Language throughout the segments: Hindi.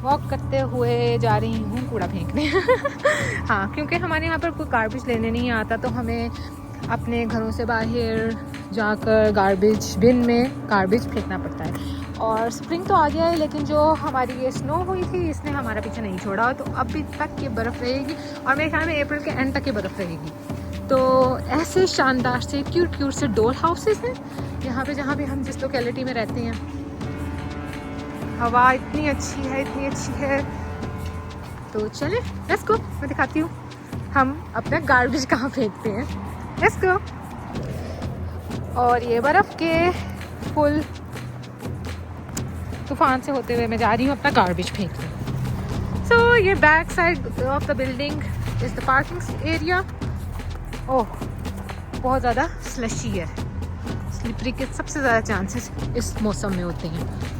वॉक करते हुए जा रही हूँ कूड़ा फेंकने। हाँ, क्योंकि हमारे यहाँ पर कोई गार्बेज लेने नहीं आता, तो हमें अपने घरों से बाहर जाकर गार्बेज बिन में गार्बेज फेंकना पड़ता है। और स्प्रिंग तो आ गया है, लेकिन जो हमारी ये स्नो हुई थी इसने हमारा पीछे नहीं छोड़ा, तो अभी तक ये बर्फ़ रहेगी और मेरे ख्याल में अप्रैल के एंड तक ये बर्फ़ रहेगी। तो ऐसे शानदार से क्यूट से डोल हाउसेस हैं यहाँ पे, जहाँ भी हम जिस लोकेलिटी में रहते हैं। हवा इतनी अच्छी है। तो चले, लेट्स गो, मैं दिखाती हूँ हम अपना गार्बेज कहाँ फेंकते हैं। Let's go. और ये बर्फ़ के फुल तूफान से होते हुए मैं जा रही हूँ अपना गार्बेज फेंकने। सो ये back side of the building is the parking area. Oh, बहुत ज़्यादा स्लशी है, स्लिपरी के सबसे ज़्यादा चांसेस इस मौसम में होते हैं।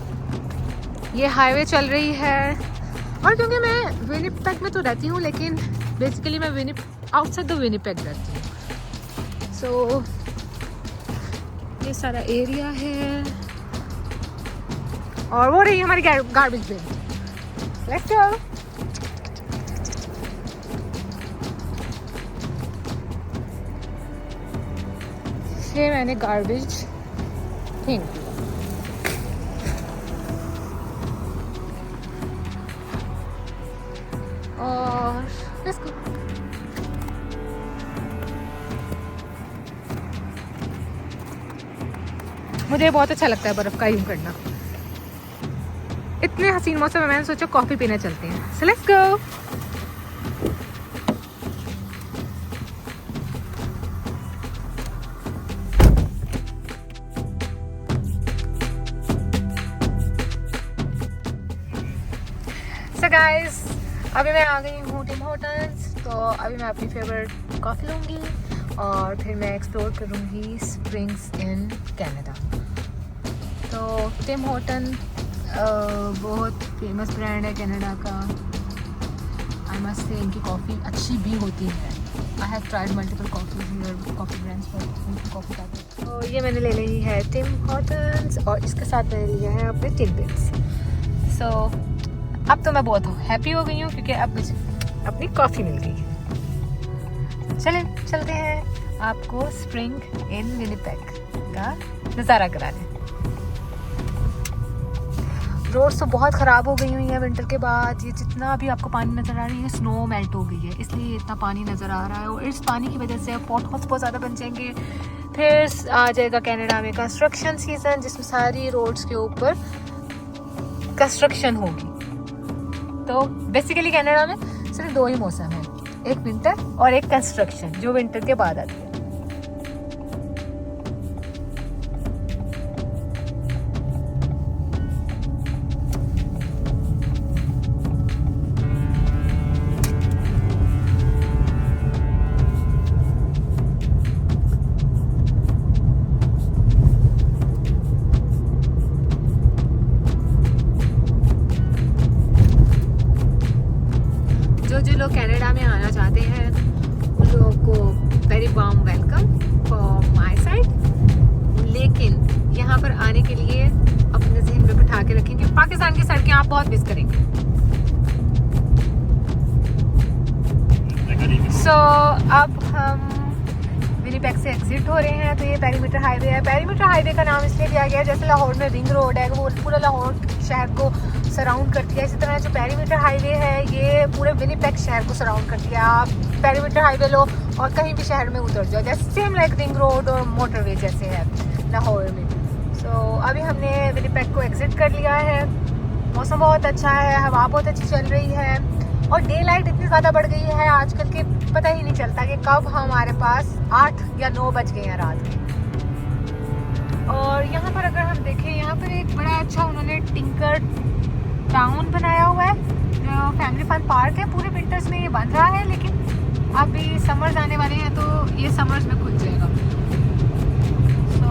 ये हाईवे चल रही है, और क्योंकि मैं विनिपेग में तो रहती हूँ, लेकिन बेसिकली मैं आउटसाइड द विनिपेग रहती हूँ। सो ये सारा एरिया है, और वो रही हमारी गार्बेज बिन। Let's go. ये मैंने गार्बेज फेंक दिया। और लेट्स गो। मुझे बहुत अच्छा लगता है बर्फ़ का यूं करना। इतने हसीन मौसम में मैंने सोचा कॉफ़ी पीने चलते हैं। So let's go. So guys, अभी मैं आ गई हूँ टिम हॉर्टन्स। तो अभी मैं अपनी फेवरेट कॉफ़ी लूँगी और फिर मैं एक्सप्लोर करूँगी स्प्रिंग्स इन कनाडा। तो टिम हॉर्टन बहुत फेमस ब्रांड है कनाडा का। आई मस्ट से इनकी कॉफ़ी अच्छी भी होती है। I have tried multiple coffee brands पर कॉफ़ी का। तो ये मैंने ले ली है टिम हॉर्टन्स, और इसके साथ मैंने लिया है अपने टिडबिट्स। सो अब तो मैं बहुत हैप्पी हो गई हूँ, क्योंकि अब मुझे अपनी कॉफ़ी मिल गई है। चलते हैं आपको स्प्रिंग इन विनिपेग का नज़ारा कराने। रोड्स तो बहुत ख़राब हो गई हुई हैं विंटर के बाद। ये जितना भी आपको पानी नज़र आ रही है, स्नो मेल्ट हो गई है, इसलिए इतना पानी नज़र आ रहा है। और इस पानी की वजह से पॉट हाउस बहुत ज़्यादा बन जाएंगे। फिर आ जाएगा कनाडा में कंस्ट्रक्शन सीजन, जिसमें सारी रोड्स के ऊपर कंस्ट्रक्शन होगी। तो बेसिकली कनाडा में सिर्फ 2 ही मौसम है, एक विंटर और एक कंस्ट्रक्शन, जो विंटर के बाद आती है। जो लोग कनाडा में आना चाहते हैं उन लोगों को very warm welcome for my side. लेकिन यहाँ पर आने के लिए अपने ज़हन में बिठा के रखें कि पाकिस्तान की सड़कें आप बहुत मिस करेंगे। सो अब हम विनिपेग से एग्जिट हो रहे हैं। तो ये पेरीमीटर हाईवे है। पेरीमीटर हाईवे का नाम इसलिए दिया गया है, जैसे लाहौर में रिंग रोड है, वो पूरा लाहौर शहर को सराउंड करती है। इसी तरह जो पेरीमीटर हाईवे है, ये पूरे विनिपेग शहर को सराउंड करती है। आप पेरीमीटर हाईवे लो और कहीं भी शहर में उतर जाओ, जैसे सेम लाइक रिंग रोड और मोटरवे जैसे है लाहौर में। सो अभी हमने विनिपेग को एग्जिट कर लिया है। मौसम बहुत अच्छा है, हवा बहुत अच्छी चल रही है, और डे लाइट इतनी ज़्यादा बढ़ गई है आजकल कि पता ही नहीं चलता कि कब हमारे पास 8 या 9 बज गए हैं रात के। और यहाँ पर अगर हम देखें, यहाँ पर एक बड़ा अच्छा उन्होंने टिंकर टाउन बनाया हुआ है, जो फैमिली फन पार्क है। पूरे विंटर्स में ये बंद रहा है, लेकिन अभी समर्स आने वाले हैं तो ये समर्स में खुल जाएगा। सो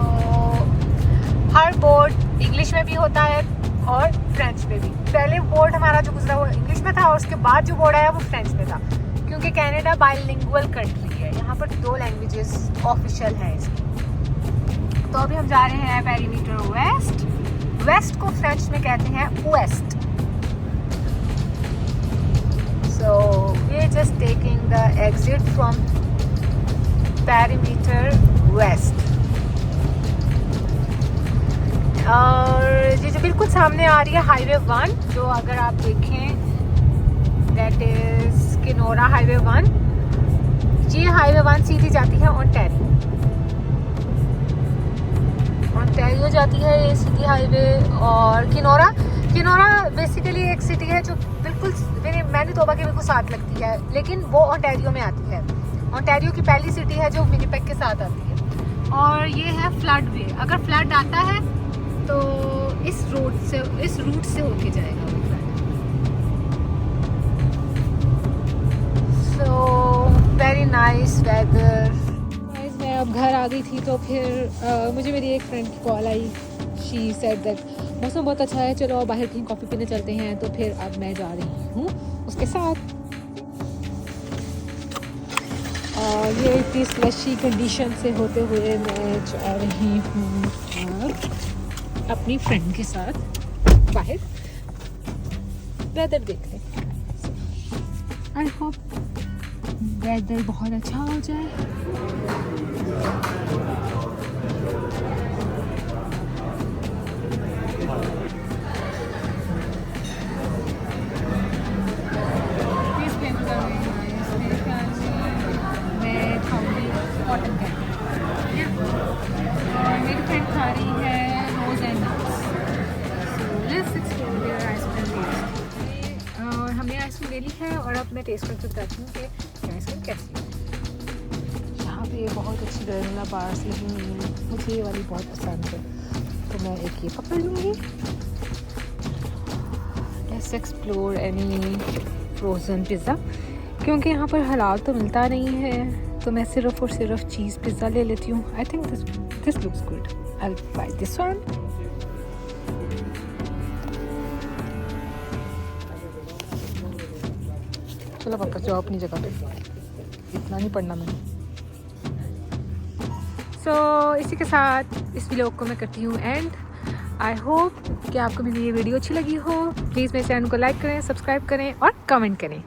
हर बोर्ड इंग्लिश में भी होता है और फ्रेंच में भी। पहले बोर्ड हमारा जो गुजरा वो इंग्लिश में था, और उसके बाद जो बोर्ड आया वो फ्रेंच में था, क्योंकि कनाडा बाइलिंगुअल कंट्री है। यहाँ पर 2 लैंग्वेजेस ऑफिशियल हैं इसकी। तो अभी हम जा रहे हैं पेरीमीटर वेस्ट। वेस्ट को फ्रेंच में कहते हैं waste. We are just taking the exit from Perimeter West. और ये जो बिल्कुल सामने आ रही है हाईवे 1, जो अगर आप देखें दैट इज किनोरा हाईवे 1। ये हाईवे 1 सीधी जाती है ओंटारियो जाती है ये सीधी हाईवे। और किनोरा बेसिकली एक सिटी है जो बिल्कुल मैनीटोबा के बिल्कुल साथ लगती है, लेकिन वो ओंटारियो में आती है। ओंटारियो की पहली सिटी है जो विनिपेग के साथ आती है। और ये है फ्लड वे। अगर फ्लड आता है तो इस रूट से होके जाएगा वो flood. So very nice weather. मैं अब घर आ गई थी तो फिर मुझे मेरी एक फ्रेंड की call I. She said that मौसम बहुत अच्छा है, चलो बाहर कहीं कॉफ़ी पीने चलते हैं। तो फिर अब मैं जा रही हूँ उसके साथ। और ये इतनी स्लशी कंडीशन से होते हुए मैं जा रही हूँ अपनी फ्रेंड के साथ बाहर वेदर देखने। आई होप वेदर बहुत अच्छा हो जाए। मैं खाऊंगी कॉटन कैंडी और मेरी फ्रेंड खा रही है rose and nuts. So let's explore their ice cream taste. और हमने आइसक्रीम ले ली है और अब मैं टेस्ट करके बताती हूँ कि आइसक्रीम कैसी है। यहाँ पे बहुत अच्छी ग्रेनुला बार्स लगी हुई हैं, मुझे ये वाली बहुत पसंद है तो मैं एक ये पकड़ लूँगी। Let's explore any frozen pizza, क्योंकि यहाँ पर हलाल तो मिलता नहीं है तो मैं सिर्फ और सिर्फ चीज़ पिज़्ज़ा ले लेती हूँ। I think this looks good, I will by this one. चलो वापस जाओ अपनी जगह पे, इतना नहीं पढ़ना मैंने। सो इसी के साथ इस व्लॉग को मैं करती हूँ एंड। आई होप कि आपको मेरी ये वीडियो अच्छी लगी हो। प्लीज़ मेरे चैनल को लाइक करें, सब्सक्राइब करें और कमेंट करें।